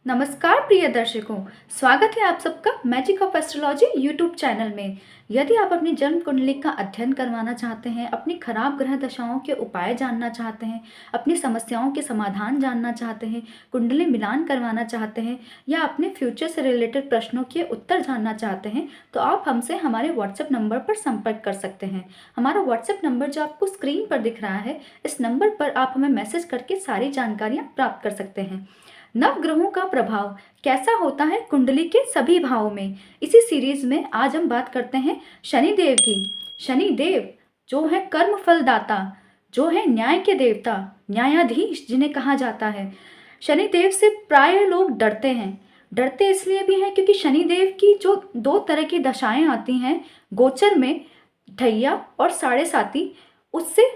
नमस्कार प्रिय दर्शकों, स्वागत है आप सबका magic of astrology YouTube channel में। यदि आप अपनी जन्म कुंडली का अध्ययन करवाना चाहते हैं, अपनी खराब ग्रह दशाओं के उपाय जानना चाहते हैं, अपनी समस्याओं के समाधान जानना चाहते हैं, कुंडली मिलान करवाना चाहते हैं या अपने फ्यूचर से रिलेटेड प्रश्नों के उत्तर जानना चाहते हैं, तो आप हमसे हमारे व्हाट्सएप नंबर पर संपर्क कर सकते हैं। हमारा व्हाट्सएप नंबर जो आपको स्क्रीन पर दिख रहा है, इस नंबर पर आप हमें मैसेज करके सारी जानकारियाँ प्राप्त कर सकते हैं। नवग्रहों का प्रभाव कैसा होता है कुंडली के सभी भावों में, इसी सीरीज में आज हम बात करते हैं शनिदेव की। शनिदेव जो है कर्म फलदाता, जो है न्याय के देवता, न्यायाधीश जिन्हें कहा जाता है। शनिदेव से प्राय लोग डरते हैं। डरते इसलिए भी हैं क्योंकि शनिदेव की जो दो तरह की दशाएं आती हैं गोचर में, ढैया और साढ़े साती, उससे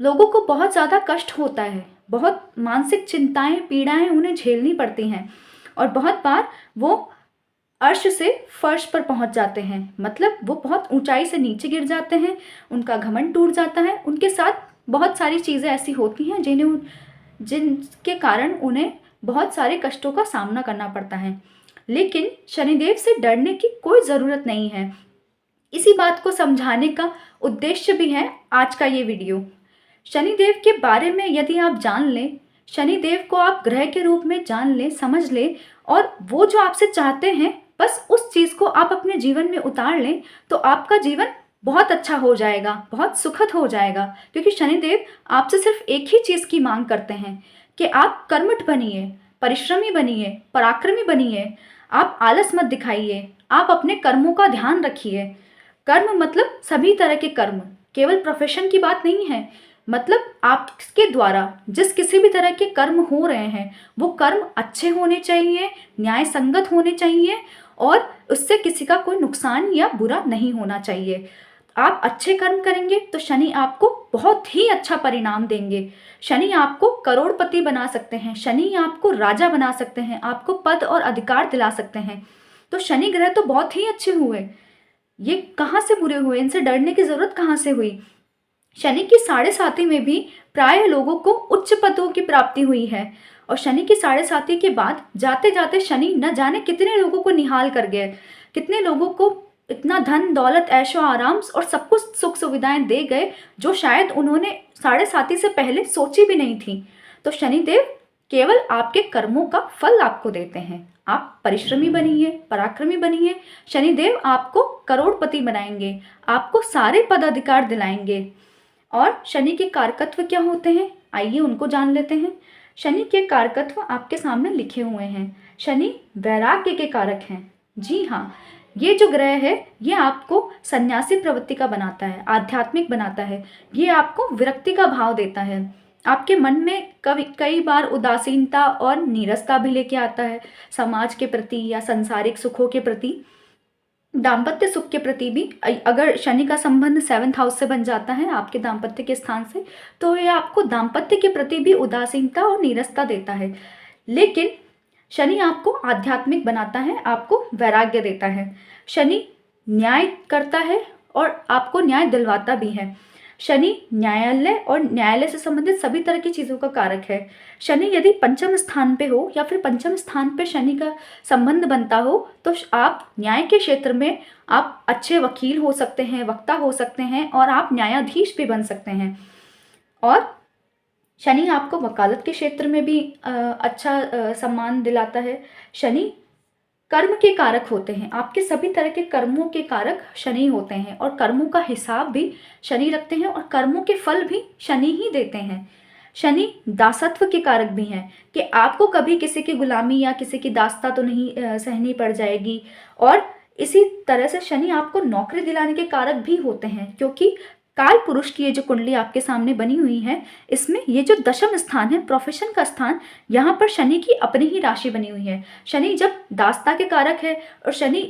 लोगों को बहुत ज़्यादा कष्ट होता है। बहुत मानसिक चिंताएं, पीड़ाएं उन्हें झेलनी पड़ती हैं और बहुत बार वो अर्श से फर्श पर पहुंच जाते हैं, मतलब वो बहुत ऊंचाई से नीचे गिर जाते हैं, उनका घमंड टूट जाता है। उनके साथ बहुत सारी चीज़ें ऐसी होती हैं जिनके कारण उन्हें बहुत सारे कष्टों का सामना करना पड़ता है। लेकिन शनिदेव से डरने की कोई ज़रूरत नहीं है। इसी बात को समझाने का उद्देश्य भी है आज का ये वीडियो। शनिदेव के बारे में यदि आप जान लें, शनिदेव को आप ग्रह के रूप में जान लें, समझ लें, और वो जो आपसे चाहते हैं बस उस चीज़ को आप अपने जीवन में उतार लें, तो आपका जीवन बहुत अच्छा हो जाएगा, बहुत सुखद हो जाएगा। क्योंकि शनिदेव आपसे सिर्फ एक ही चीज़ की मांग करते हैं कि आप कर्मठ बनिए, परिश्रमी बनिए, पराक्रमी बनिए। आप आलस मत दिखाइए, आप अपने कर्मों का ध्यान रखिए। कर्म मतलब सभी तरह के कर्म, केवल प्रोफेशन की बात नहीं है। मतलब आपके द्वारा जिस किसी भी तरह के कर्म हो रहे हैं वो कर्म अच्छे होने चाहिए, न्याय संगत होने चाहिए और उससे किसी का कोई नुकसान या बुरा नहीं होना चाहिए। आप अच्छे कर्म करेंगे तो शनि आपको बहुत ही अच्छा परिणाम देंगे। शनि आपको करोड़पति बना सकते हैं, शनि आपको राजा बना सकते हैं, आपको पद और अधिकार दिला सकते हैं। तो शनि ग्रह तो बहुत ही अच्छे हुए, ये कहाँ से बुरे हुए? इनसे डरने की जरूरत कहाँ से हुई? शनि की साढ़े साती में भी प्राय लोगों को उच्च पदों की प्राप्ति हुई है और शनि की साढ़े साती के बाद जाते जाते शनि न जाने कितने लोगों को निहाल कर गए, कितने लोगों को इतना धन दौलत ऐशो आराम और सब कुछ सुख सुविधाएं दे गए जो शायद उन्होंने साढ़े साती से पहले सोची भी नहीं थी। तो शनिदेव केवल आपके कर्मों का फल आपको देते हैं। आप परिश्रमी बनिए, पराक्रमी बनिए, शनिदेव आपको करोड़पति बनाएंगे, आपको सारे पदाधिकार दिलाएंगे। और शनि के कारकत्व क्या होते हैं, आइए उनको जान लेते हैं। शनि के कारकत्व आपके सामने लिखे हुए हैं। शनि वैराग्य के कारक हैं। जी हाँ, ये जो ग्रह है ये आपको सन्यासी प्रवृत्ति का बनाता है, आध्यात्मिक बनाता है। ये आपको विरक्ति का भाव देता है। आपके मन में कई बार उदासीनता और नीरसता भी लेके आता है, समाज के प्रति या सांसारिक सुखों के प्रति, दाम्पत्य सुख के प्रति भी। अगर शनि का संबंध 7th हाउस से बन जाता है आपके दाम्पत्य के स्थान से, तो ये आपको दाम्पत्य के प्रति भी उदासीनता और नीरसता देता है। लेकिन शनि आपको आध्यात्मिक बनाता है, आपको वैराग्य देता है। शनि न्याय करता है और आपको न्याय दिलवाता भी है। शनि न्यायालय और न्यायालय से संबंधित सभी तरह की चीज़ों का कारक है। शनि यदि पंचम स्थान पे हो या फिर पंचम स्थान पे शनि का संबंध बनता हो तो आप न्याय के क्षेत्र में आप अच्छे वकील हो सकते हैं, वक्ता हो सकते हैं और आप न्यायाधीश भी बन सकते हैं। और शनि आपको वकालत के क्षेत्र में भी अच्छा सम्मान दिलाता है। शनि कर्म के कारक होते हैं, आपके सभी तरह के कर्मों के कारक शनि होते हैं और कर्मों का हिसाब भी शनि रखते हैं और कर्मों के फल भी शनि ही देते हैं। शनि दासत्व के कारक भी हैं कि आपको कभी किसी की गुलामी या किसी की दासता तो नहीं सहनी पड़ जाएगी। और इसी तरह से शनि आपको नौकरी दिलाने के कारक भी होते हैं, क्योंकि काल पुरुष की ये जो कुंडली आपके सामने बनी हुई है, इसमें ये जो दशम स्थान है, प्रोफेशन का स्थान, यहाँ पर शनि की अपनी ही राशि बनी हुई है। शनि जब दासता के कारक है और शनि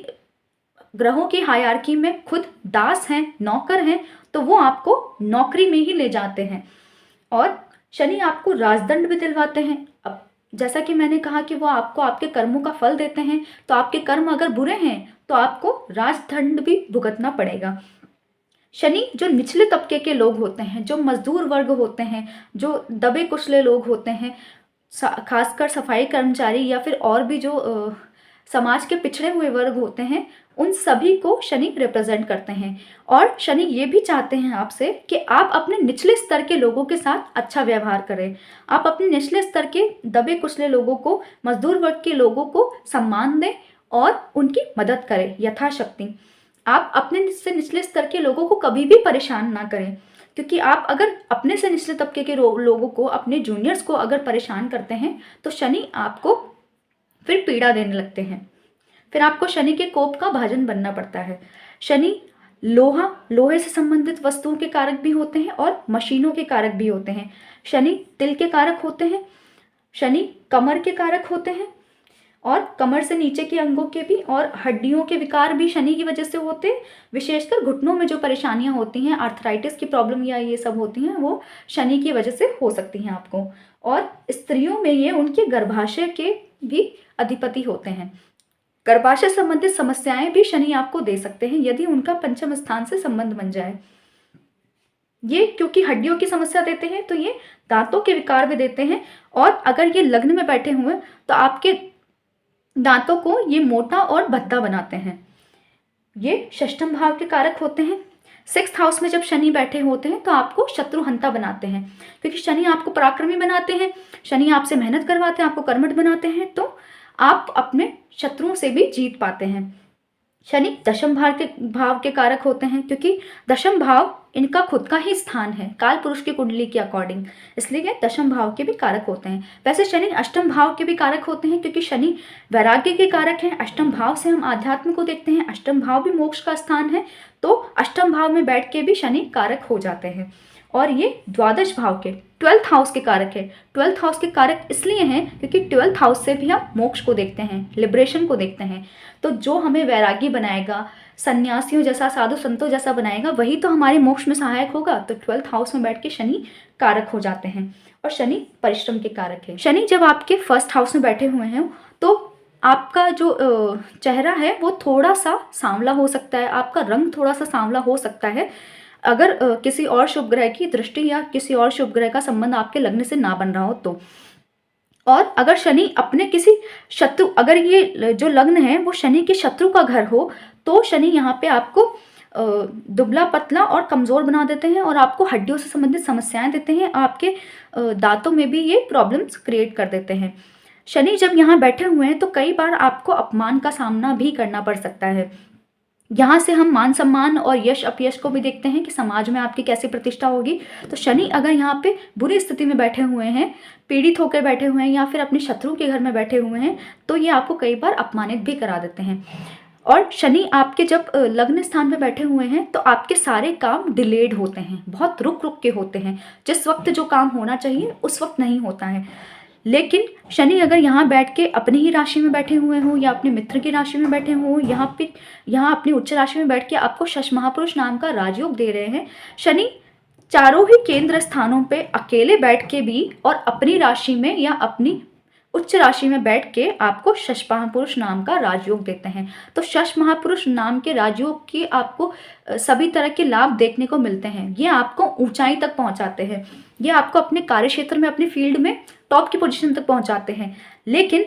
ग्रहों की हायरार्की में खुद दास हैं, नौकर हैं, तो वो आपको नौकरी में ही ले जाते हैं। और शनि आपको राजदंड भी दिलवाते हैं। अब जैसा कि मैंने कहा कि वो आपको आपके कर्मों का फल देते हैं, तो आपके कर्म अगर बुरे हैं तो आपको राजदंड भी भुगतना पड़ेगा। शनि जो निचले तबके के लोग होते हैं, जो मजदूर वर्ग होते हैं, जो दबे कुचले लोग होते हैं, खासकर सफाई कर्मचारी या फिर और भी जो समाज के पिछड़े हुए वर्ग होते हैं, उन सभी को शनि रिप्रेजेंट करते हैं। और शनि ये भी चाहते हैं आपसे कि आप अपने निचले स्तर के लोगों के साथ अच्छा व्यवहार करें। आप अपने निचले स्तर के दबे कुचले लोगों को, मजदूर वर्ग के लोगों को सम्मान दें और उनकी मदद करें यथाशक्ति। आप अपने से निचले स्तर के लोगों को कभी भी परेशान ना करें, क्योंकि आप अगर अपने से निचले तबके के लोगों को, अपने जूनियर्स को अगर परेशान करते हैं तो शनि आपको फिर पीड़ा देने लगते हैं। फिर आपको शनि के कोप का भाजन बनना पड़ता है। शनि लोहे से संबंधित वस्तुओं के कारक भी होते हैं और मशीनों के कारक भी होते हैं। शनि तिल के कारक होते हैं, शनि कमर के कारक होते हैं और कमर से नीचे के अंगों के भी, और हड्डियों के विकार भी शनि की वजह से होते हैं। विशेषकर घुटनों में जो परेशानियां होती हैं, आर्थराइटिस की प्रॉब्लम या ये सब होती हैं, वो शनि की वजह से हो सकती हैं आपको। और स्त्रियों में ये उनके गर्भाशय के भी अधिपति होते हैं। गर्भाशय संबंधित समस्याएं भी शनि आपको दे सकते हैं यदि उनका पंचम स्थान से संबंध बन जाए। ये क्योंकि हड्डियों की समस्या देते हैं तो ये दांतों के विकार भी देते हैं, और अगर ये लग्न में बैठे हुए तो आपके दांतों को ये मोटा और भद्दा बनाते हैं। ये षष्ठम भाव के कारक होते हैं। 6th हाउस में जब शनि बैठे होते हैं तो आपको शत्रुहंता बनाते हैं, क्योंकि शनि आपको पराक्रमी बनाते हैं, शनि आपसे मेहनत करवाते हैं, आपको कर्मठ बनाते हैं, तो आप अपने शत्रुओं से भी जीत पाते हैं। शनि दशम भाव के कारक होते हैं, क्योंकि दशम भाव इनका खुद का ही स्थान है काल पुरुष की कुंडली के अकॉर्डिंग, इसलिए ये दशम भाव के भी कारक होते हैं। वैसे शनि अष्टम भाव के भी कारक होते हैं, क्योंकि शनि वैराग्य के कारक हैं। अष्टम भाव से हम आध्यात्म को देखते हैं, अष्टम भाव भी मोक्ष का स्थान है, तो अष्टम भाव में बैठ के भी शनि कारक हो जाते हैं। और ये द्वादश भाव के 12th हाउस के कारक है। 12th हाउस के कारक इसलिए हैं क्योंकि 12th हाउस से भी हम मोक्ष को देखते हैं, लिबरेशन को देखते हैं। तो जो हमें वैरागी बनाएगा, सन्यासियों जैसा, साधु संतों जैसा बनाएगा, वही तो हमारे मोक्ष में सहायक होगा। तो 12th हाउस में बैठ के शनि कारक हो जाते हैं। और शनि परिश्रम के कारक है। शनि जब आपके 1st हाउस में बैठे हुए हैं तो आपका जो चेहरा है वो थोड़ा सा सांवला हो सकता है, आपका रंग थोड़ा सा सांवला हो सकता है, अगर किसी और शुभ ग्रह की दृष्टि या किसी और शुभ ग्रह का संबंध आपके लग्न से ना बन रहा हो तो। और अगर शनि अपने किसी शत्रु, अगर ये जो लग्न है वो शनि के शत्रु का घर हो, तो शनि यहाँ पे आपको दुबला पतला और कमज़ोर बना देते हैं और आपको हड्डियों से संबंधित समस्याएं देते हैं, आपके दांतों में भी ये प्रॉब्लम्स क्रिएट कर देते हैं। शनि जब यहाँ बैठे हुए हैं तो कई बार आपको अपमान का सामना भी करना पड़ सकता है। यहाँ से हम मान सम्मान और यश अपयश को भी देखते हैं कि समाज में आपकी कैसी प्रतिष्ठा होगी। तो शनि अगर यहाँ पे बुरी स्थिति में बैठे हुए हैं, पीड़ित होकर बैठे हुए हैं या फिर अपने शत्रु के घर में बैठे हुए हैं, तो ये आपको कई बार अपमानित भी करा देते हैं। और शनि आपके जब लग्न स्थान में बैठे हुए हैं तो आपके सारे काम डिलेड होते हैं, बहुत रुक रुक के होते हैं। जिस वक्त जो काम होना चाहिए उस वक्त नहीं होता है। लेकिन शनि अगर यहाँ बैठ के अपनी ही राशि में बैठे हुए हों या अपने मित्र की राशि में बैठे हों, यहाँ अपनी उच्च राशि में बैठ के आपको शश महापुरुष नाम का राजयोग दे रहे हैं। शनि चारों ही केंद्र स्थानों पे अकेले बैठ के भी और अपनी राशि में या अपनी उच्च राशि में बैठ के आपको शश महापुरुष नाम का राजयोग देते हैं। तो शश महापुरुष नाम के राजयोग की आपको सभी तरह के लाभ देखने को मिलते हैं। ये आपको ऊंचाई तक पहुंचाते हैं, ये आपको अपने कार्य क्षेत्र में, अपनी फील्ड में टॉप की पोजीशन तक पहुंचाते हैं। लेकिन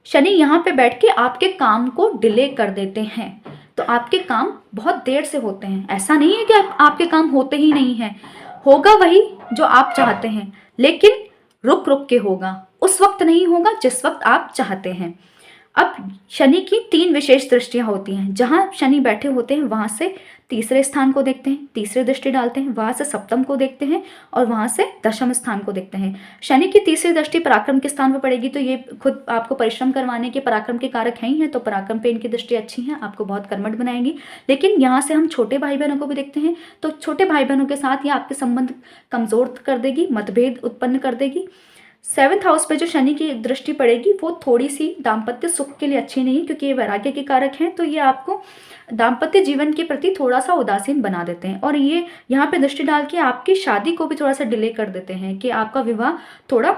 शनि यहाँ पे बैठ के आपके काम को डिले कर देते हैं, तो आपके काम बहुत देर से होते हैं। ऐसा नहीं है कि आपके काम होते ही नहीं हैं, होगा वही जो आप चाहते हैं, लेकिन रुक रुक के होगा, उस वक्त नहीं होगा जिस वक्त आप चाहते हैं। अब शनि की 3 विशेष दृष्टियां होती हैं। जहां शनि बैठे होते हैं वहां से तीसरे स्थान को देखते हैं, तीसरी दृष्टि डालते हैं, वहां से सप्तम को देखते हैं और वहां से दशम स्थान को देखते हैं। शनि की तीसरी दृष्टि पराक्रम के स्थान पर पड़ेगी, तो ये खुद आपको परिश्रम करवाने के पराक्रम के कारक हैं ही हैं, तो पराक्रम पे इनकी दृष्टि अच्छी है, आपको बहुत कर्मठ बनाएंगी। लेकिन यहाँ से हम छोटे भाई बहनों को भी देखते हैं, तो छोटे भाई बहनों के साथ ये आपके संबंध कमजोर कर देगी, मतभेद उत्पन्न कर देगी। 7th हाउस पे जो शनि की दृष्टि पड़ेगी वो थोड़ी सी दाम्पत्य सुख के लिए अच्छी नहीं, क्योंकि ये वैराग्य के कारक हैं, तो ये आपको दाम्पत्य जीवन के प्रति थोड़ा सा उदासीन बना देते हैं। और ये यहाँ पे दृष्टि डाल के आपकी शादी को भी थोड़ा सा डिले कर देते हैं कि आपका विवाह थोड़ा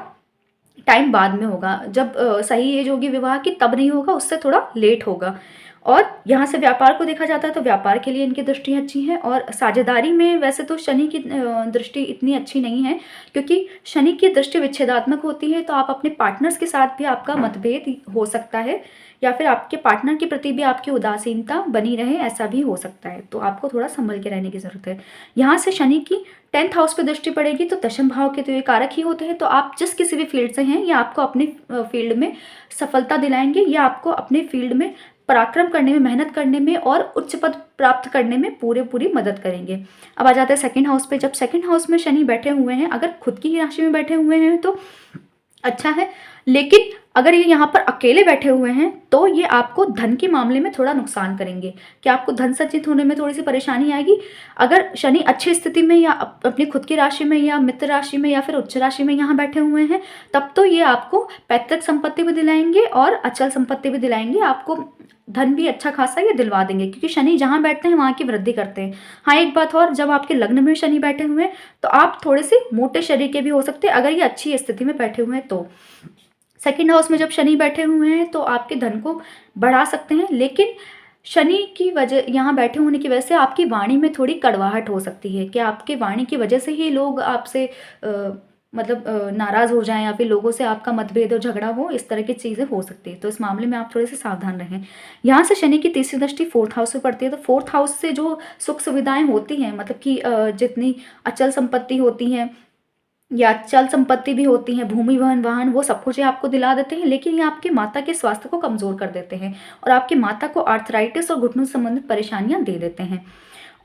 टाइम बाद में होगा, जब सही एज होगी विवाह की तब नहीं होगा, उससे थोड़ा लेट होगा। और यहाँ से व्यापार को देखा जाता है तो व्यापार के लिए इनकी दृष्टियाँ अच्छी हैं। और साझेदारी में वैसे तो शनि की दृष्टि इतनी अच्छी नहीं है, क्योंकि शनि की दृष्टि विच्छेदात्मक होती है। तो आप अपने पार्टनर्स के साथ भी आपका मतभेद हो सकता है, या फिर आपके पार्टनर के प्रति भी आपकी उदासीनता बनी रहे, ऐसा भी हो सकता है। तो आपको थोड़ा संभल के रहने की ज़रूरत है। यहाँ से शनि की 10th हाउस पे दृष्टि पड़ेगी तो दशम भाव के तो ये कारक ही होते हैं। तो आप जिस किसी भी फील्ड से हैं, या आपको अपने फील्ड में सफलता दिलाएंगे, या आपको अपने फील्ड में पराक्रम करने में, मेहनत करने में और उच्च पद प्राप्त करने में पूरी मदद करेंगे। अब आ जाते हैं सेकंड हाउस पे। जब सेकंड हाउस में शनि बैठे हुए हैं, अगर खुद की ही राशि में बैठे हुए हैं तो अच्छा है, लेकिन अगर ये यहाँ पर अकेले बैठे हुए हैं तो ये आपको धन के मामले में थोड़ा नुकसान करेंगे, कि आपको धन संचित होने में थोड़ी सी परेशानी आएगी। अगर शनि अच्छी स्थिति में, या अपनी खुद की राशि में, या मित्र राशि में, या फिर उच्च राशि में यहाँ बैठे हुए हैं, तब तो ये आपको पैतृक संपत्ति भी दिलाएंगे और अचल संपत्ति भी दिलाएंगे। आपको धन भी अच्छा खासा ये दिलवा देंगे, क्योंकि शनि जहाँ बैठते हैं वहाँ की वृद्धि करते हैं। हाँ, एक बात और, जब आपके लग्न में शनि बैठे हुए हैं तो आप थोड़े से मोटे शरीर के भी हो सकते हैं, अगर ये अच्छी स्थिति में बैठे हुए हैं तो। सेकंड हाउस में जब शनि बैठे हुए हैं तो आपके धन को बढ़ा सकते हैं, लेकिन शनि की वजह, यहाँ बैठे होने की वजह से आपकी वाणी में थोड़ी कड़वाहट हो सकती है, कि आपकी वाणी की वजह से ही लोग आपसे नाराज़ हो जाएं, या फिर लोगों से आपका मतभेद और झगड़ा हो, इस तरह की चीज़ें हो सकती है। तो इस मामले में आप थोड़े से सावधान रहें। यहाँ से शनि की तीसरी दृष्टि 4th हाउस से पड़ती है, तो 4th हाउस से जो सुख सुविधाएं होती हैं, मतलब कि जितनी अचल संपत्ति होती हैं या चल संपत्ति भी होती हैं, भूमि वाहन, वो सब कुछ आपको दिला देते हैं, लेकिन ये आपके माता के स्वास्थ्य को कमज़ोर कर देते हैं, और आपकी माता को आर्थराइटिस और घुटनों से संबंधित परेशानियां दे देते हैं।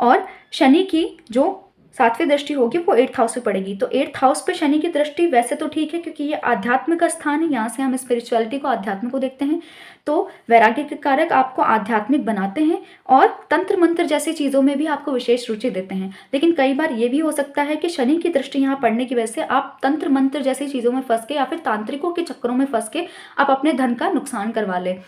और शनि की जो 7वीं दृष्टि होगी वो 8th हाउस पे पड़ेगी। तो 8th हाउस पे शनि की दृष्टि वैसे तो ठीक है, क्योंकि ये आध्यात्म का स्थान है, यहाँ से हम स्पिरिचुअलिटी को, अध्यात्म को देखते हैं। तो वैराग्य के कारक आपको आध्यात्मिक बनाते हैं, और तंत्र मंत्र जैसी चीज़ों में भी आपको विशेष रुचि देते हैं। लेकिन कई बार ये भी हो सकता है कि शनि की दृष्टि यहाँ पड़ने की वजह से आप तंत्र मंत्र जैसी चीज़ों में फंस के, या फिर तांत्रिकों के चक्करों में फंस के आप अपने धन का नुकसान करवा लें,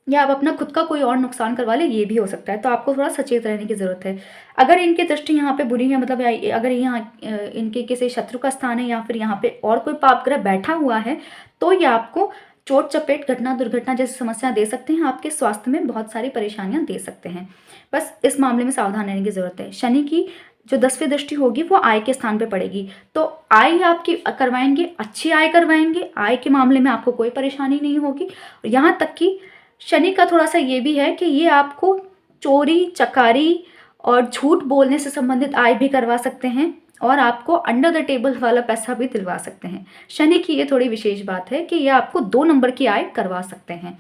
या आप अपना खुद का कोई और नुकसान करवा ले, ये भी हो सकता है। तो आपको थोड़ा सचेत रहने की ज़रूरत है। अगर इनकी दृष्टि यहाँ पे बुरी है, मतलब अगर यहाँ इनके किसी शत्रु का स्थान है, या फिर यहाँ पे और कोई पाप ग्रह बैठा हुआ है, तो ये आपको चोट चपेट, घटना दुर्घटना जैसी समस्या दे सकते हैं, आपके स्वास्थ्य में बहुत सारी परेशानियाँ दे सकते हैं। बस इस मामले में सावधान रहने की ज़रूरत है। शनि की जो 10वीं दृष्टि होगी वो आय के स्थान पे पड़ेगी, तो आय आपकी करवाएंगे, अच्छी आय करवाएंगे, आय के मामले में आपको कोई परेशानी नहीं होगी। यहाँ तक कि शनि का थोड़ा सा ये भी है कि ये आपको चोरी चकारी और झूठ बोलने से संबंधित आय भी करवा सकते हैं, और आपको अंडर द टेबल वाला पैसा भी दिलवा सकते हैं। शनि की ये थोड़ी विशेष बात है कि ये आपको 2 नंबर की आय करवा सकते हैं,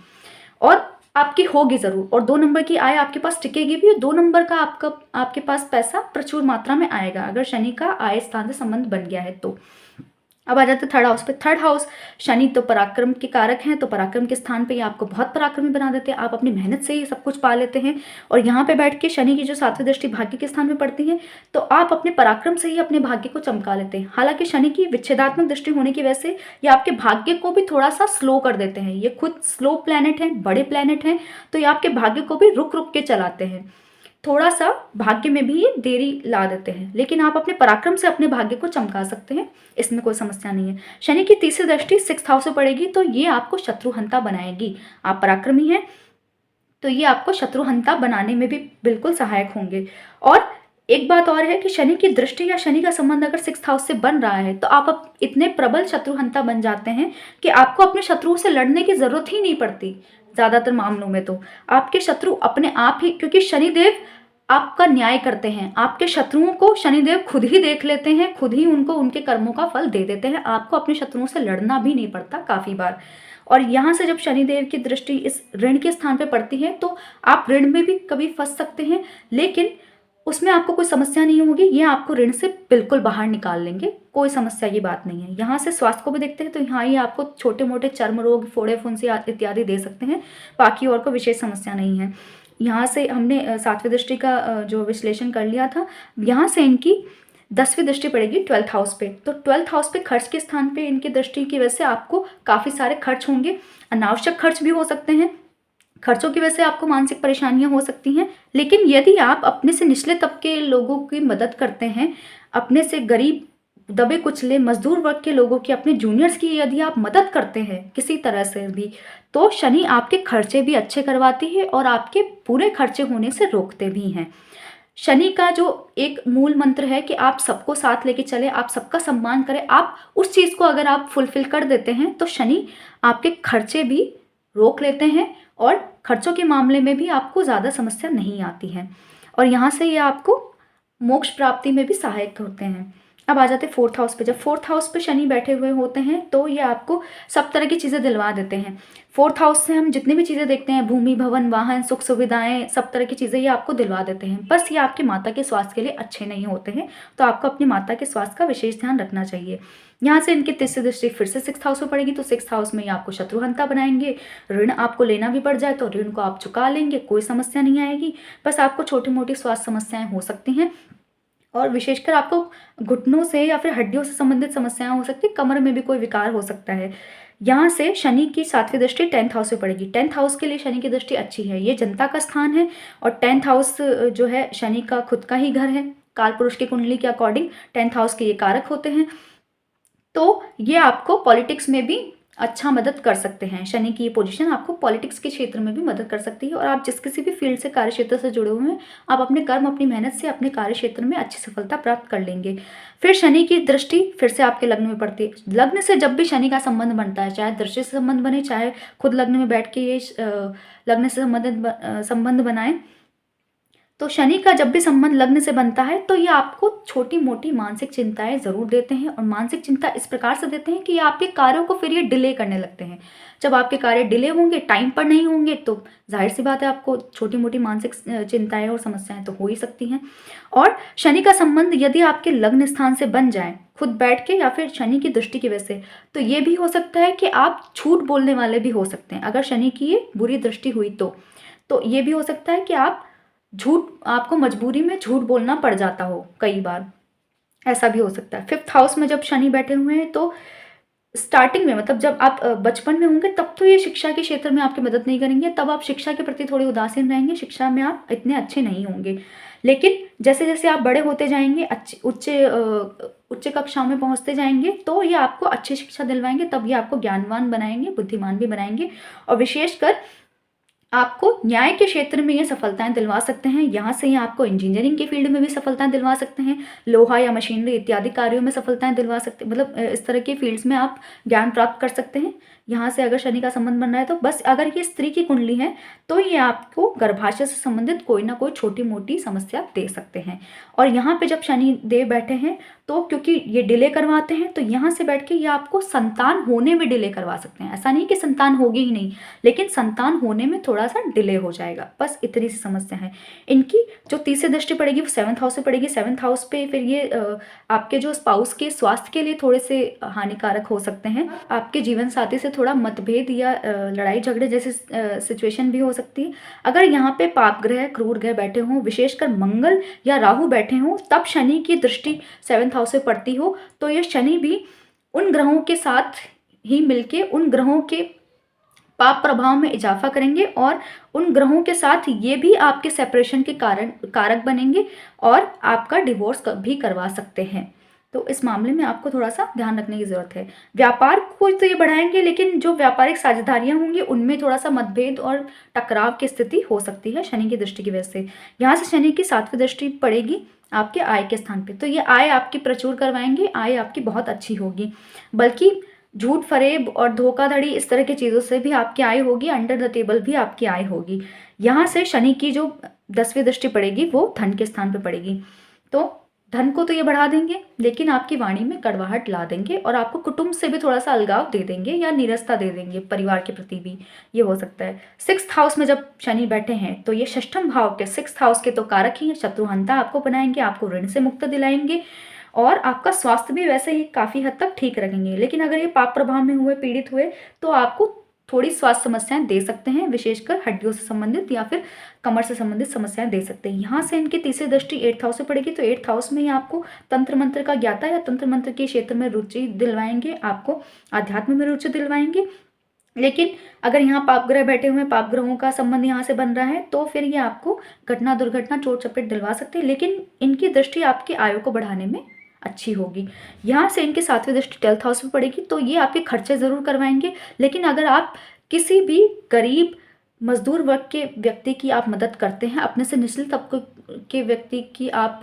और आपकी होगी ज़रूर, और 2 नंबर की आय आपके पास टिकेगी भी, और 2 नंबर का आपके पास पैसा प्रचुर मात्रा में आएगा, अगर शनि का आय स्थान से संबंध बन गया है तो। अब आ जाते हैं 3rd हाउस पे। 3rd हाउस, शनि तो पराक्रम के कारक हैं, तो पराक्रम के स्थान पे ये आपको बहुत पराक्रमी बना देते हैं, आप अपनी मेहनत से ही सब कुछ पा लेते हैं। और यहाँ पे बैठ के शनि की जो 7वीं दृष्टि भाग्य के स्थान पे पड़ती है, तो आप अपने पराक्रम से ही अपने भाग्य को चमका लेते हैं। हालांकि शनि की विच्छेदात्मक दृष्टि होने की वजह से ये आपके भाग्य को भी थोड़ा सा स्लो कर देते हैं। ये खुद स्लो प्लैनेट हैं, बड़े प्लैनेट हैं, तो ये आपके भाग्य को भी रुक रुक के चलाते हैं, थोड़ा सा भाग्य में भी ये देरी ला देते हैं, लेकिन आप अपने पराक्रम से अपने भाग्य को चमका सकते हैं, इसमें कोई समस्या नहीं है। शनि की 3री दृष्टि 6th हाउस से पड़ेगी, तो ये आपको शत्रुहंता बनाएगी। आप पराक्रमी हैं तो ये आपको शत्रुहंता बनाने में भी बिल्कुल सहायक होंगे। और एक बात और है कि शनि की दृष्टि या शनि का संबंध अगर 6th हाउस से बन रहा है, तो आप अब इतने प्रबल शत्रुहंता बन जाते हैं कि आपको अपने शत्रुओं से लड़ने की जरूरत ही नहीं पड़ती। ज़्यादातर मामलों में तो आपके शत्रु अपने आप ही, क्योंकि शनिदेव आपका न्याय करते हैं, आपके शत्रुओं को शनिदेव खुद ही देख लेते हैं, खुद ही उनको उनके कर्मों का फल दे देते हैं। आपको अपने शत्रुओं से लड़ना भी नहीं पड़ता काफ़ी बार। और यहाँ से जब शनिदेव की दृष्टि इस ऋण के स्थान पे पड़ती है, तो आप ऋण में भी कभी फंस सकते हैं, लेकिन उसमें आपको कोई समस्या नहीं होगी। ये आपको ऋण से बिल्कुल बाहर निकाल लेंगे, कोई समस्या की बात नहीं है। यहाँ से स्वास्थ्य को भी देखते हैं, तो यहाँ ये आपको छोटे मोटे चर्म रोग, फोड़े फुंसी इत्यादि दे सकते हैं, बाकी और कोई विशेष समस्या नहीं है। यहाँ से हमने 7वीं दृष्टि का जो विश्लेषण कर लिया था। यहाँ से इनकी 10वीं दृष्टि पड़ेगी 12th हाउस पे, तो 12th हाउस पे खर्च के स्थान पे इनकी दृष्टि की वजह से आपको काफ़ी सारे खर्च होंगे, अनावश्यक खर्च भी हो सकते हैं। खर्चों की वजह से आपको मानसिक परेशानियां हो सकती हैं, लेकिन यदि आप अपने से निचले तबके लोगों की मदद करते हैं, अपने से गरीब दबे कुचले मजदूर वर्ग के लोगों की, अपने जूनियर्स की यदि आप मदद करते हैं किसी तरह से भी, तो शनि आपके खर्चे भी अच्छे करवाती है और आपके पूरे खर्चे होने से रोकते भी हैं। शनि का जो एक मूल मंत्र है कि आप सबको साथ लेके चले, आप सबका सम्मान करें, आप उस चीज़ को अगर आप फुलफिल कर देते हैं तो शनि आपके खर्चे भी रोक लेते हैं और खर्चों के मामले में भी आपको ज़्यादा समस्या नहीं आती है, और यहाँ से ये आपको मोक्ष प्राप्ति में भी सहायक होते हैं। अब आ जाते हैं फोर्थ हाउस पे। जब फोर्थ हाउस पे शनि बैठे हुए होते हैं तो ये आपको सब तरह की चीज़ें दिलवा देते हैं। फोर्थ हाउस से हम जितनी भी चीज़ें देखते हैं, भूमि, भवन, वाहन, सुख सुविधाएं, सब तरह की चीज़ें ये आपको दिलवा देते हैं। बस ये आपकी माता के स्वास्थ्य के लिए अच्छे नहीं होते हैं, तो आपको अपनी माता के स्वास्थ्य का विशेष ध्यान रखना चाहिए। यहाँ से इनकी तीसरी दृष्टि फिर से सिक्स्थ हाउस में पड़ेगी, तो सिक्स्थ हाउस में ये आपको शत्रुहंता बनाएंगे। ऋण आपको लेना भी पड़ जाए तो ऋण को आप चुका लेंगे, कोई समस्या नहीं आएगी। बस आपको छोटी मोटी स्वास्थ्य समस्याएं हो सकती हैं, और विशेषकर आपको घुटनों से या फिर हड्डियों से संबंधित समस्याएं हो सकती है, कमर में भी कोई विकार हो सकता है। यहाँ से शनि की सातवीं दृष्टि 10th हाउस में पड़ेगी। 10th हाउस के लिए शनि की दृष्टि अच्छी है, ये जनता का स्थान है, और 10th हाउस जो है शनि का खुद का ही घर है। काल पुरुष की कुंडली के अकॉर्डिंग 10th हाउस के ये कारक होते हैं, तो ये आपको पॉलिटिक्स में भी अच्छा मदद कर सकते हैं। शनि की ये पोजीशन आपको पॉलिटिक्स के क्षेत्र में भी मदद कर सकती है, और आप जिस किसी भी फील्ड से, कार्य क्षेत्र से जुड़े हुए हैं, आप अपने कर्म, अपनी मेहनत से अपने कार्य क्षेत्र में अच्छी सफलता प्राप्त कर लेंगे। फिर शनि की दृष्टि फिर से आपके लग्न में पड़ती है। लग्न से जब भी शनि का संबंध बनता है, चाहे दृष्टि से संबंध बने, चाहे खुद लग्न में बैठ के ये लग्न से संबंध बनाए, तो शनि का जब भी संबंध लग्न से बनता है तो ये आपको छोटी मोटी मानसिक चिंताएं जरूर देते हैं, और मानसिक चिंता इस प्रकार से देते हैं कि ये आपके कार्यों को फिर ये डिले करने लगते हैं। जब आपके कार्य डिले होंगे, टाइम पर नहीं होंगे, तो जाहिर सी बात है आपको छोटी मोटी मानसिक चिंताएं और समस्याएं तो हो ही सकती हैं। और शनि का संबंध यदि आपके लग्न स्थान से बन जाए खुद बैठ के या फिर शनि की दृष्टि की वजह से, तो ये भी हो सकता है कि आप झूठ बोलने वाले भी हो सकते हैं। अगर शनि की ये बुरी दृष्टि हुई तो ये भी हो सकता है कि आपको मजबूरी में झूठ बोलना पड़ जाता हो, कई बार ऐसा भी हो सकता है। 5th हाउस में जब शनि बैठे हुए हैं तो स्टार्टिंग में, मतलब जब आप बचपन में होंगे तब तो ये शिक्षा के क्षेत्र में आपकी मदद नहीं करेंगे, तब आप शिक्षा के प्रति थोड़े उदासीन रहेंगे, शिक्षा में आप इतने अच्छे नहीं होंगे। लेकिन जैसे जैसे आप बड़े होते जाएंगे, उच्च कक्षाओं में पहुंचते जाएंगे, तो ये आपको अच्छी शिक्षा दिलवाएंगे, तब ये आपको ज्ञानवान बनाएंगे, बुद्धिमान भी बनाएंगे, और विशेषकर आपको न्याय के क्षेत्र में ये सफलताएं दिलवा सकते हैं। यहाँ से ये आपको इंजीनियरिंग के फील्ड में भी सफलताएं दिलवा सकते हैं, लोहा या मशीनरी इत्यादि कार्यों में सफलताएं दिलवा सकते हैं, मतलब इस तरह के फील्ड्स में आप ज्ञान प्राप्त कर सकते हैं। यहाँ से अगर शनि का संबंध बन रहा है तो बस, अगर ये स्त्री की कुंडली है तो ये आपको गर्भाशय से संबंधित कोई ना कोई छोटी मोटी समस्या दे सकते हैं। और यहाँ पे जब शनि देव बैठे हैं तो क्योंकि ये डिले करवाते हैं, तो यहाँ से बैठ के ये आपको संतान होने में डिले करवा सकते हैं। ऐसा नहीं कि संतान होगी ही नहीं, लेकिन संतान होने में थोड़ा सा डिले हो जाएगा, बस इतनी सी समस्या है। इनकी जो तीसरी दृष्टि पड़ेगी वो 7th हाउस से पड़ेगी। 7th हाउस पे फिर ये आपके जो स्पाउस के स्वास्थ्य के लिए थोड़े से हानिकारक हो सकते हैं। आपके जीवन साथी से थोड़ा मतभेद या लड़ाई झगड़े जैसी सिचुएशन भी हो सकती है। अगर यहाँ पे पाप ग्रह, क्रूर ग्रह बैठे हों, विशेषकर मंगल या राहु बैठे हों, तब शनि की दृष्टि 7th हाउस से पड़ती हो, तो ये शनि भी उन ग्रहों के साथ ही मिलके उन ग्रहों के पाप प्रभाव में इजाफा करेंगे, और उन ग्रहों के साथ ये भी आपके सेपरेशन के कारक बनेंगे और आपका डिवोर्स भी करवा सकते हैं। तो इस मामले में आपको थोड़ा सा ध्यान रखने की जरूरत है। व्यापार को तो ये बढ़ाएंगे, लेकिन जो व्यापारिक साझेदारियां होंगी उनमें थोड़ा सा मतभेद और टकराव की स्थिति हो सकती है शनि की दृष्टि की वजह से। यहाँ से शनि की 7वीं दृष्टि पड़ेगी आपके आय के स्थान पे, तो ये आय आपकी प्रचुर करवाएंगे, आय आपकी बहुत अच्छी होगी। बल्कि झूठ फरेब और धोखाधड़ी इस तरह की चीज़ों से भी आपकी आय होगी, अंडर द टेबल भी आपकी आय होगी। यहाँ से शनि की जो 10वीं दृष्टि पड़ेगी वो धन के स्थान पे पड़ेगी, तो धन को तो ये बढ़ा देंगे, लेकिन आपकी वाणी में कड़वाहट ला देंगे, और आपको कुटुंब से भी थोड़ा सा अलगाव दे देंगे या निरस्ता दे देंगे, परिवार के प्रति भी ये हो सकता है। 6th हाउस में जब शनि बैठे हैं तो ये षष्ठम भाव के 6th हाउस के तो कारक ही हैं, शत्रुहंता आपको बनाएंगे, आपको ऋण से मुक्त दिलाएंगे, और आपका स्वास्थ्य भी वैसे ही काफ़ी हद तक ठीक रखेंगे। लेकिन अगर ये पाप प्रभाव में हुए, पीड़ित हुए, तो आपको थोड़ी स्वास्थ्य समस्याएं दे सकते हैं, विशेषकर हड्डियों से संबंधित या फिर कमर से संबंधित समस्याएं दे सकते हैं। यहाँ से इनकी तीसरी दृष्टि 8th हाउस से पड़ेगी, तो 8th हाउस में ही आपको तंत्र मंत्र का ज्ञाता या तंत्र मंत्र के क्षेत्र में रुचि दिलवाएंगे, आपको अध्यात्म में रुचि दिलवाएंगे। लेकिन अगर यहाँ पाप ग्रह बैठे हुए हैं, पाप ग्रहों का संबंध यहाँ से बन रहा है, तो फिर ये आपको घटना दुर्घटना चोट चपेट दिलवा सकते हैं, लेकिन इनकी दृष्टि आपकी आयु को बढ़ाने में अच्छी होगी। यहाँ से इनकी 7वीं दृष्टि 12th हाउस में पड़ेगी, तो ये आपके खर्चे ज़रूर करवाएंगे। लेकिन अगर आप किसी भी गरीब मजदूर वर्ग के व्यक्ति की आप मदद करते हैं, अपने से निचले तबके के व्यक्ति की आप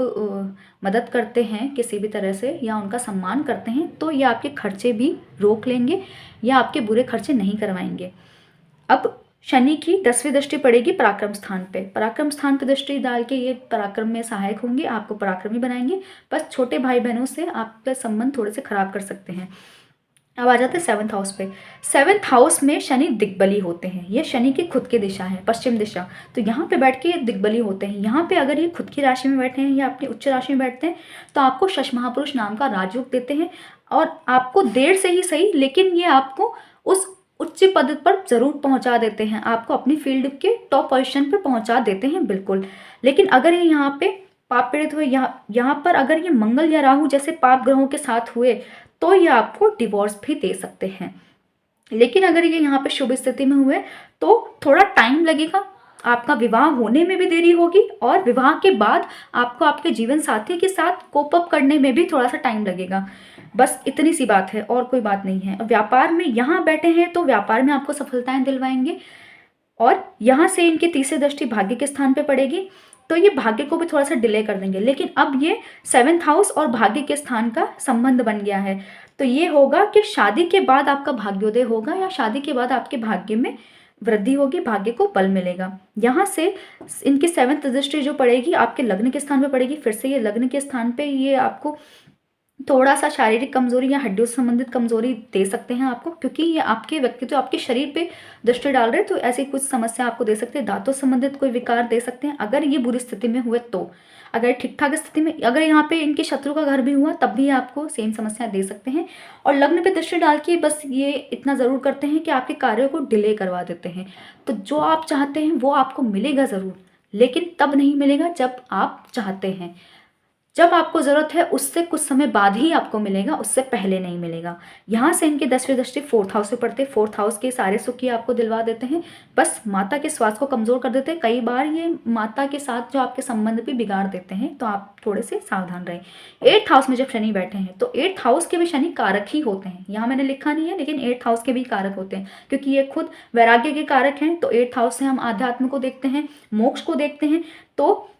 मदद करते हैं किसी भी तरह से, या उनका सम्मान करते हैं, तो ये आपके खर्चे भी रोक लेंगे या आपके बुरे खर्चे नहीं करवाएंगे। अब शनि की 10वीं दृष्टि पड़ेगी पराक्रम स्थान पे। पराक्रम स्थान पे दृष्टि डाल के ये पराक्रम में सहायक होंगे, आपको पराक्रमी बनाएंगे। बस छोटे भाई बहनों से आपके संबंध थोड़े से खराब कर सकते हैं। अब आ जाते हैं 7th हाउस पे। 7th हाउस में शनि दिग्बली होते हैं। ये शनि की खुद की दिशा है, पश्चिम दिशा। तो यहाँ पे बैठ के ये दिग्बली होते हैं। यहाँ पे अगर ये खुद की राशि में बैठे हैं या अपनी उच्च राशि में बैठते हैं तो आपको शश महापुरुष नाम का राजयोग देते हैं, और आपको देर से ही सही, लेकिन ये आपको उस उच्च पद पर जरूर पहुंचा देते हैं, आपको अपनी फील्ड के टॉप पोजीशन पर पहुंचा देते हैं बिल्कुल। लेकिन अगर ये यहाँ पे पाप पीड़ित हुए, यहाँ पर अगर ये मंगल या राहु जैसे पाप ग्रहों के साथ हुए तो ये आपको डिवोर्स भी दे सकते हैं। लेकिन अगर ये यहाँ पे शुभ स्थिति में हुए तो थोड़ा टाइम लगेगा, आपका विवाह होने में भी देरी होगी, और विवाह के बाद आपको आपके जीवन साथी के साथ कोप अप करने में भी थोड़ा सा टाइम लगेगा। बस इतनी सी बात है, और कोई बात नहीं है। व्यापार में यहाँ बैठे हैं तो व्यापार में आपको सफलताएं दिलवाएंगे। और यहाँ से इनकी 3री दृष्टि भाग्य के स्थान पे पड़ेगी, तो ये भाग्य को भी थोड़ा सा डिले कर देंगे। लेकिन अब ये 7th हाउस और भाग्य के स्थान का संबंध बन गया है, तो ये होगा कि शादी के बाद आपका भाग्योदय होगा, या शादी के बाद आपके भाग्य में वृद्धि होगी, भाग्य को बल मिलेगा। यहाँ से इनकी 7th दृष्टि जो पड़ेगी आपके लग्न के स्थान पे पड़ेगी। फिर से ये लग्न के स्थान पे ये आपको थोड़ा सा शारीरिक कमजोरी या हड्डियों से संबंधित कमजोरी दे सकते हैं आपको, क्योंकि ये आपके व्यक्तित्व, आपके शरीर पे दृष्टि डाल रहे हैं, तो ऐसी कुछ समस्या आपको दे सकते हैं। दांतों से संबंधित कोई विकार दे सकते हैं अगर ये बुरी स्थिति में हुए तो। अगर ठीक ठाक स्थिति में, अगर यहाँ पे इनके शत्रु का घर भी हुआ तब भी आपको सेम समस्या दे सकते हैं। और लग्न पे दृष्टि डाल के बस ये इतना ज़रूर करते हैं कि आपके कार्यों को डिले करवा देते हैं। तो जो आप चाहते हैं वो आपको मिलेगा ज़रूर, लेकिन तब नहीं मिलेगा जब आप चाहते हैं। जब आपको ज़रूरत है उससे कुछ समय बाद ही आपको मिलेगा, उससे पहले नहीं मिलेगा। यहाँ से इनकी 10वीं दृष्टि 4th हाउस से पड़ते हैं। 4th हाउस के सारे सुख ही आपको दिलवा देते हैं, बस माता के स्वास्थ्य को कमज़ोर कर देते हैं। कई बार ये माता के साथ जो आपके संबंध भी बिगाड़ देते हैं, तो आप थोड़े से सावधान रहें। 8th हाउस में जब शनि बैठे हैं तो 8th हाउस के भी शनि कारक ही होते हैं। यहाँ मैंने लिखा नहीं है, लेकिन 8th हाउस के भी कारक होते हैं, क्योंकि ये खुद वैराग्य के कारक हैं। तो 8th हाउस से हम आध्यात्म को देखते हैं, मोक्ष को देखते हैं, तो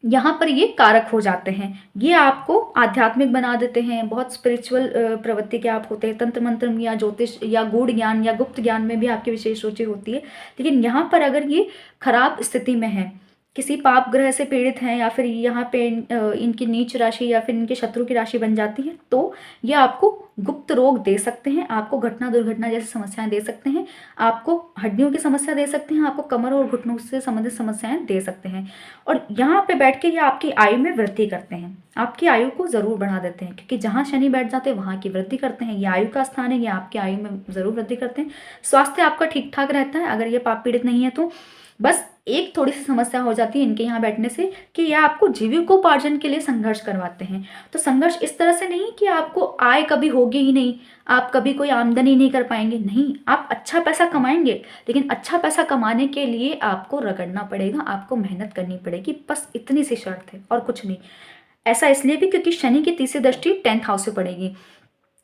यहाँ पर ये कारक हो जाते हैं। ये आपको आध्यात्मिक बना देते हैं, बहुत स्पिरिचुअल प्रवृत्ति के आप होते हैं। तंत्र मंत्र या ज्योतिष या गूढ़ ज्ञान या गुप्त ज्ञान में भी आपकी विशेष रुचि होती है। लेकिन यहाँ पर अगर ये खराब स्थिति में है, किसी पाप ग्रह से पीड़ित हैं, या फिर यहाँ पे इनकी नीच राशि या फिर इनके शत्रु की राशि बन जाती है, तो ये आपको गुप्त रोग दे सकते हैं, आपको घटना दुर्घटना जैसी समस्याएं दे सकते हैं, आपको हड्डियों की समस्या दे सकते हैं, आपको कमर और घुटनों से संबंधित समस्याएं दे सकते हैं। और यहाँ पे बैठ के ये आपकी आयु में वृद्धि करते हैं, आपकी आयु को ज़रूर बढ़ा देते हैं, क्योंकि जहाँ शनि बैठ जाते हैं वहाँ की वृद्धि करते हैं। ये आयु का स्थान है, ये आपकी आयु में ज़रूर वृद्धि करते हैं। स्वास्थ्य आपका ठीक ठाक रहता है अगर ये पाप पीड़ित नहीं है तो। बस एक थोड़ी सी समस्या हो जाती है इनके यहाँ बैठने से कि यह आपको जीविकोपार्जन के लिए संघर्ष करवाते हैं। तो संघर्ष इस तरह से नहीं कि आपको आय कभी होगी ही नहीं, आप कभी कोई आमदनी नहीं कर पाएंगे, नहीं, आप अच्छा पैसा कमाएंगे, लेकिन अच्छा पैसा कमाने के लिए आपको रगड़ना पड़ेगा, आपको मेहनत करनी पड़ेगी, बस इतनी सी शर्त है और कुछ नहीं। ऐसा इसलिए भी क्योंकि शनि की 3री दृष्टि 10th हाउस से पड़ेगी।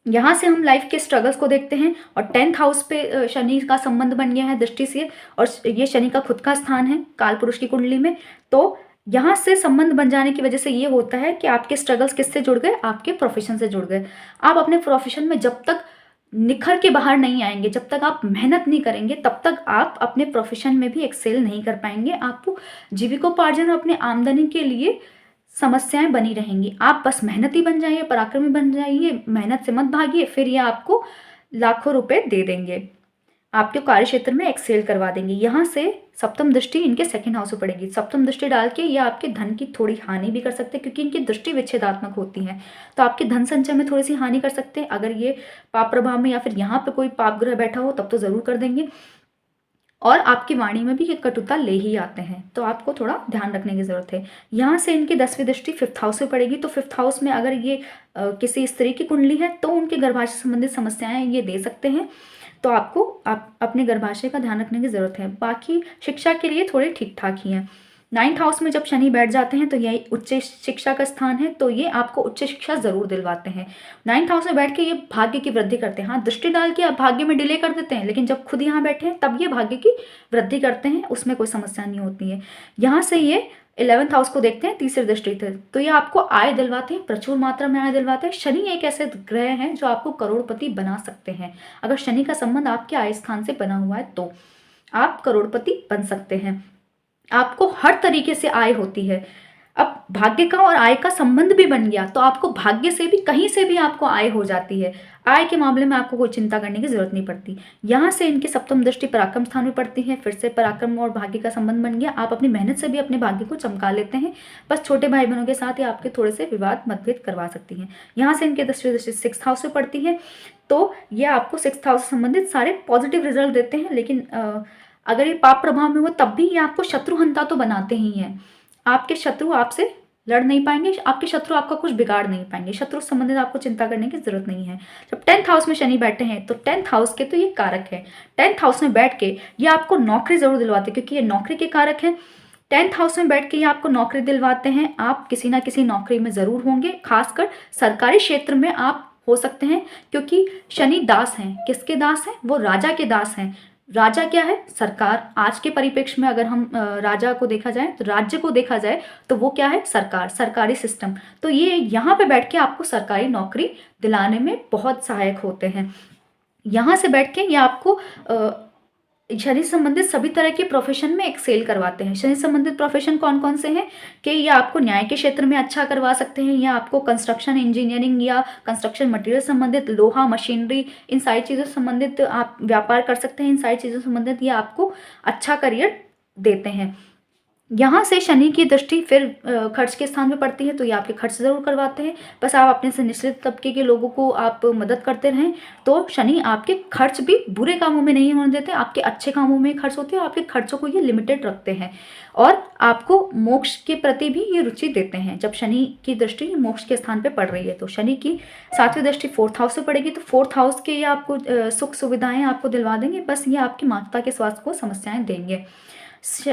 यहाँ से हम लाइफ के स्ट्रगल्स को देखते हैं, और 10th हाउस पे शनि का संबंध बन गया है दृष्टि से, और ये शनि का खुद का स्थान है काल पुरुष की कुंडली में। तो यहाँ से संबंध बन जाने की वजह से ये होता है कि आपके स्ट्रगल्स किससे जुड़ गए, आपके प्रोफेशन से जुड़ गए। आप अपने प्रोफेशन में जब तक निखर के बाहर नहीं आएंगे, जब तक आप मेहनत नहीं करेंगे, तब तक आप अपने प्रोफेशन में भी एक्सेल नहीं कर पाएंगे। आपको जीविकोपार्जन और अपने आमदनी के लिए समस्याएं बनी रहेंगी। आप बस मेहनती बन जाइए, पराक्रमी बन जाइए, मेहनत से मत भागिए, फिर ये आपको लाखों रुपए दे देंगे, आपके कार्य क्षेत्र में एक्सेल करवा देंगे। यहाँ से 7th दृष्टि इनके 2nd हाउस में पड़ेगी। 7th दृष्टि डाल के ये आपके धन की थोड़ी हानि भी कर सकते हैं, क्योंकि इनकी दृष्टि विच्छेदात्मक होती है, तो आपके धन संचय में थोड़ी सी हानि कर सकते हैं। अगर ये पाप प्रभाव में या फिर यहाँ पे कोई पाप ग्रह बैठा हो तब तो ज़रूर कर देंगे। और आपकी वाणी में भी ये कटुता ले ही आते हैं, तो आपको थोड़ा ध्यान रखने की जरूरत है। यहाँ से इनकी 10वीं दृष्टि 5th हाउस में पड़ेगी। तो 5th हाउस में अगर ये किसी स्त्री की कुंडली है तो उनके गर्भाशय से संबंधित समस्याएं ये दे सकते हैं, तो आपको अपने गर्भाशय का ध्यान रखने की जरूरत है। बाकी शिक्षा के लिए थोड़े ठीक ठाक ही हैं। 9th हाउस में जब शनि बैठ जाते हैं तो यही उच्च शिक्षा का स्थान है, तो ये आपको उच्च शिक्षा जरूर दिलवाते हैं। 9th हाउस में बैठ के ये भाग्य की वृद्धि करते हैं। हाँ, दृष्टि डाल के आप भाग्य में डिले कर देते हैं, लेकिन जब खुद यहाँ बैठे हैं तब ये भाग्य की वृद्धि करते हैं, उसमें कोई समस्या नहीं होती है। यहाँ से ये 11th हाउस को देखते हैं तीसरी दृष्टि से, तो ये आपको आय दिलवाते हैं, प्रचुर मात्रा में आय दिलवाते हैं। शनि एक ऐसे ग्रह हैं जो आपको करोड़पति बना सकते हैं। अगर शनि का संबंध आपके आय स्थान से बना हुआ है तो आप करोड़पति बन सकते हैं। आपको हर तरीके से आय होती है। अब भाग्य का और आय का संबंध भी बन गया तो आपको भाग्य से भी कहीं से भी आपको आय हो जाती है। आय के मामले में आपको कोई चिंता करने की जरूरत नहीं पड़ती। यहाँ से इनकी सप्तम दृष्टि पराक्रम स्थान में पड़ती है, फिर से पराक्रम और भाग्य का संबंध बन गया। आप अपनी मेहनत से भी अपने भाग्य को चमका लेते हैं। बस छोटे भाई बहनों के साथ ही आपके थोड़े से विवाद मतभेद करवा सकती हैं। यहाँ से इनके दसवीं दृष्टि 6th हाउस में पड़ती है, तो ये आपको 6th हाउस से संबंधित सारे पॉजिटिव रिजल्ट देते हैं। लेकिन अगर ये पाप प्रभाव में हो तब भी ये आपको शत्रुहंता तो बनाते ही हैं। आपके शत्रु आपसे लड़ नहीं पाएंगे, आपके शत्रु आपका कुछ बिगाड़ नहीं पाएंगे। शत्रु संबंधित आपको चिंता करने की जरूरत नहीं है। जब 10th हाउस में शनि बैठे हैं तो 10th हाउस के तो ये कारक है। 10th हाउस में बैठ के ये आपको नौकरी जरूर दिलवाते हैं, क्योंकि ये नौकरी के कारक है। 10th हाउस में बैठ के ये आपको नौकरी दिलवाते हैं। आप किसी ना किसी नौकरी में जरूर होंगे, खासकर सरकारी क्षेत्र में आप हो सकते हैं, क्योंकि शनि दास हैं। किसके दास हैं? वो राजा के दास हैं। राजा क्या है? सरकार। आज के परिप्रेक्ष्य में अगर हम राजा को देखा जाए तो राज्य को देखा जाए तो वो क्या है? सरकार, सरकारी सिस्टम। तो ये यहाँ पे बैठ के आपको सरकारी नौकरी दिलाने में बहुत सहायक होते हैं। यहाँ से बैठ के ये आपको शनि संबंधित सभी तरह के प्रोफेशन में एक्सेल करवाते हैं। शनि संबंधित प्रोफेशन कौन कौन से हैं कि ये आपको न्याय के क्षेत्र में अच्छा करवा सकते हैं, या आपको कंस्ट्रक्शन इंजीनियरिंग या कंस्ट्रक्शन मटेरियल संबंधित, लोहा मशीनरी, इन सारी चीज़ों से संबंधित आप व्यापार कर सकते हैं। इन सारी चीज़ों से संबंधित ये आपको अच्छा करियर देते हैं। यहाँ से शनि की दृष्टि फिर खर्च के स्थान में पड़ती है, तो ये आपके खर्च जरूर करवाते हैं। बस आप अपने से निचले तबके के लोगों को आप मदद करते रहें तो शनि आपके खर्च भी बुरे कामों में नहीं होने देते, आपके अच्छे कामों में खर्च होते हैं। आपके खर्चों को ये लिमिटेड रखते हैं और आपको मोक्ष के प्रति भी ये रुचि देते हैं। जब शनि की दृष्टि मोक्ष के स्थान पर पड़ रही है तो शनि की 7वीं दृष्टि 4th हाउस से पड़ेगी, तो 4th हाउस के ये आपको सुख सुविधाएं आपको दिलवा देंगे। बस ये आपकी माता के स्वास्थ्य को समस्याएं देंगे।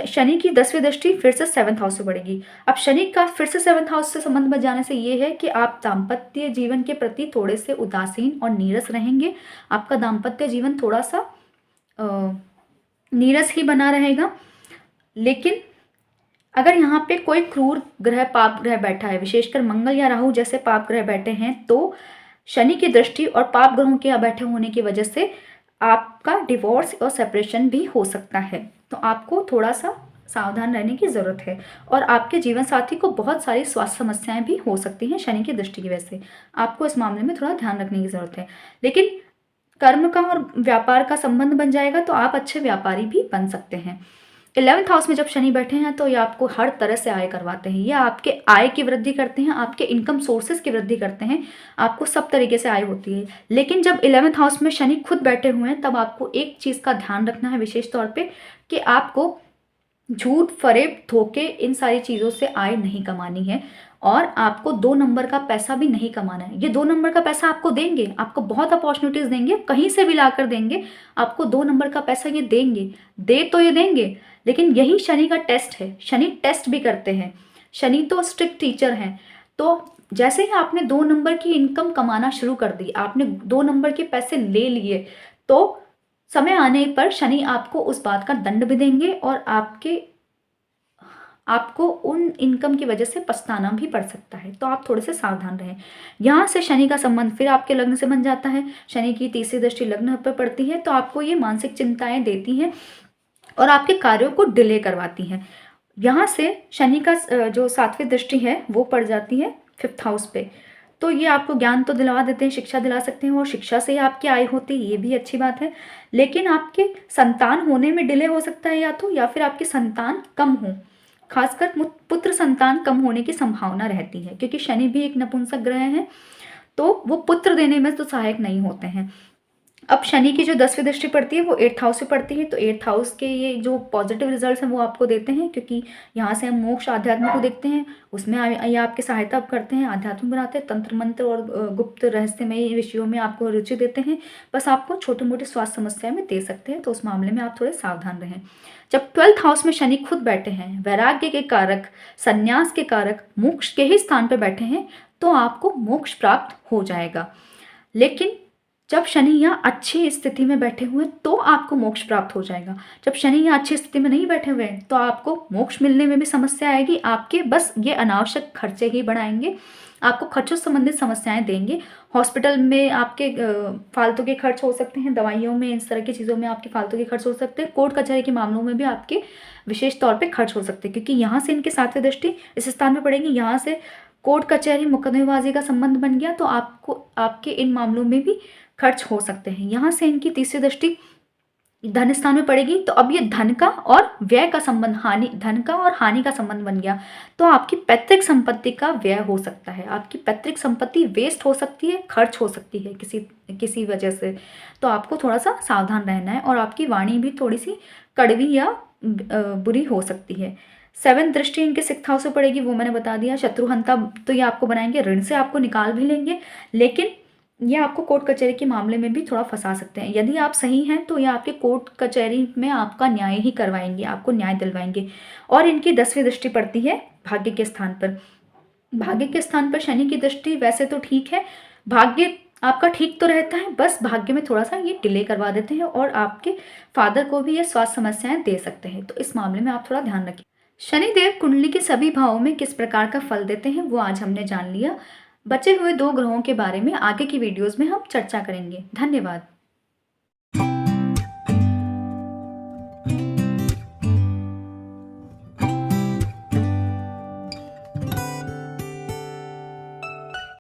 शनि की 10वीं दृष्टि फिर से 7th हाउस से पड़ेगी। अब शनि का फिर से 7th हाउस से संबंध बच जाने से ये है कि आप दाम्पत्य जीवन के प्रति थोड़े से उदासीन और नीरस रहेंगे। आपका दाम्पत्य जीवन थोड़ा सा नीरस ही बना रहेगा। लेकिन अगर यहाँ पे कोई क्रूर ग्रह, पाप ग्रह बैठा है, विशेषकर मंगल या राहु जैसे पाप ग्रह बैठे हैं, तो शनि की दृष्टि और पाप ग्रहों के बैठे होने की वजह से आपका डिवोर्स और सेपरेशन भी हो सकता है। तो आपको थोड़ा सा सावधान रहने की ज़रूरत है। और आपके जीवन साथी को बहुत सारी स्वास्थ्य समस्याएं भी हो सकती हैं शनि की दृष्टि की वजह से। आपको इस मामले में थोड़ा ध्यान रखने की ज़रूरत है। लेकिन कर्म का और व्यापार का संबंध बन जाएगा तो आप अच्छे व्यापारी भी बन सकते हैं। 11th हाउस में जब शनि बैठे हैं तो ये आपको हर तरह से आय करवाते हैं। ये आपके आय की वृद्धि करते हैं, आपके इनकम सोर्सेज की वृद्धि करते हैं, आपको सब तरीके से आय होती है। लेकिन जब 11th हाउस में शनि खुद बैठे हुए हैं तब आपको एक चीज़ का ध्यान रखना है विशेष तौर पे, कि आपको झूठ, फरेब, धोखे, इन सारी चीज़ों से आय नहीं कमानी है। और आपको 2 नंबर का पैसा भी नहीं कमाना है। ये 2 नंबर का पैसा आपको देंगे, आपको बहुत अपॉर्चुनिटीज़ देंगे, कहीं से भी ला कर देंगे, आपको 2 नंबर का पैसा ये देंगे। दे तो ये देंगे, लेकिन यही शनि का टेस्ट है। शनि टेस्ट भी करते हैं। शनि तो स्ट्रिक्ट टीचर हैं। तो जैसे ही आपने 2 नंबर की इनकम कमाना शुरू कर दी, आपने 2 नंबर के पैसे ले लिए, तो समय आने पर शनि आपको उस बात का दंड भी देंगे और आपको उन इनकम की वजह से पछताना भी पड़ सकता है। तो आप थोड़े से सावधान रहें। यहाँ से शनि का संबंध फिर आपके लग्न से बन जाता है। शनि की 3री दृष्टि लग्न पर पड़ती है तो आपको ये मानसिक चिंताएं देती हैं और आपके कार्यों को डिले करवाती हैं। यहाँ से शनि का जो 7वीं दृष्टि है वो पड़ जाती है 5th हाउस पे, तो ये आपको ज्ञान तो दिलवा देते हैं, शिक्षा दिला सकते हैं और शिक्षा से ही आपकी आय होती है, ये भी अच्छी बात है। लेकिन आपके संतान होने में डिले हो सकता है या फिर आपके संतान कम हो, खासकर पुत्र संतान कम होने की संभावना रहती है, क्योंकि शनि भी एक नपुंसक ग्रह है तो वो पुत्र देने में तो सहायक नहीं होते हैं। अब शनि की जो 10वीं दृष्टि पड़ती है वो 8th हाउस से पड़ती है, तो 8th हाउस के ये जो पॉजिटिव रिजल्ट्स हैं वो आपको देते हैं, क्योंकि यहाँ से हम मोक्ष आध्यात्म को देखते हैं, उसमें ये आपकी सहायता करते हैं, आध्यात्म बनाते हैं, तंत्र मंत्र और गुप्त रहस्यमय विषयों में आपको रुचि देते हैं। बस आपको छोटे मोटे स्वास्थ्य समस्या में दे सकते हैं, तो उस मामले में आप थोड़े सावधान रहें। जब 12th हाउस में शनि खुद बैठे हैं, वैराग्य के कारक, संन्यास के कारक, मोक्ष के ही स्थान पर बैठे हैं, तो आपको मोक्ष प्राप्त हो जाएगा। लेकिन जब शनि यहाँ अच्छी स्थिति में बैठे हुए हैं तो आपको मोक्ष प्राप्त हो जाएगा। जब शनि यहाँ अच्छी स्थिति में नहीं बैठे हुए हैं तो आपको मोक्ष मिलने में भी समस्या आएगी, आपके बस ये अनावश्यक खर्चे ही बढ़ाएंगे, आपको खर्चों से संबंधित समस्याएं देंगे। हॉस्पिटल में आपके फालतू के खर्च हो सकते हैं, दवाइयों में, इस तरह की चीज़ों में आपके फालतू के खर्च हो सकते हैं, कोर्ट कचहरी के मामलों में भी आपके विशेष तौर पर खर्च हो सकते हैं, क्योंकि यहाँ से इनके 7वीं दृष्टि इस स्थान में पड़ेगी। यहाँ से कोर्ट कचहरी मुकदमेबाजी का संबंध बन गया, तो आपको आपके इन मामलों में भी खर्च हो सकते हैं। यहाँ से इनकी 3री दृष्टि धन स्थान में पड़ेगी, तो अब ये धन का और व्यय का संबंध, धन का और हानि का संबंध बन गया, तो आपकी पैतृक संपत्ति का व्यय हो सकता है, आपकी पैतृक संपत्ति वेस्ट हो सकती है, खर्च हो सकती है किसी वजह से, तो आपको थोड़ा सा सावधान रहना है। और आपकी वाणी भी थोड़ी सी कड़वी या बुरी हो सकती है। 7th दृष्टि इनके 6th हाउस से पड़ेगी, वो मैंने बता दिया। शत्रुहंता तो ये आपको बनाएंगे, ऋण से आपको निकाल भी लेंगे, लेकिन ये आपको कोर्ट कचहरी के मामले में भी थोड़ा फंसा सकते हैं। यदि आप सही हैं तो ये आपके कोर्ट कचहरी में आपका न्याय ही करवाएंगे, आपको न्याय दिलवाएंगे। और इनकी 10वीं दृष्टि पड़ती है भाग्य के स्थान पर। भाग्य के स्थान पर शनि की दृष्टि वैसे तो ठीक है, भाग्य आपका ठीक तो रहता है, बस भाग्य में थोड़ा सा ये डिले करवा देते हैं और आपके फादर को भी ये स्वास्थ्य समस्याएं दे सकते हैं, तो इस मामले में आप थोड़ा ध्यान रखिए। शनिदेव कुंडली के सभी भावों में किस प्रकार का फल देते हैं वो आज हमने जान लिया। बचे हुए 2 ग्रहों के बारे में आगे की वीडियोस में हम चर्चा करेंगे। धन्यवाद।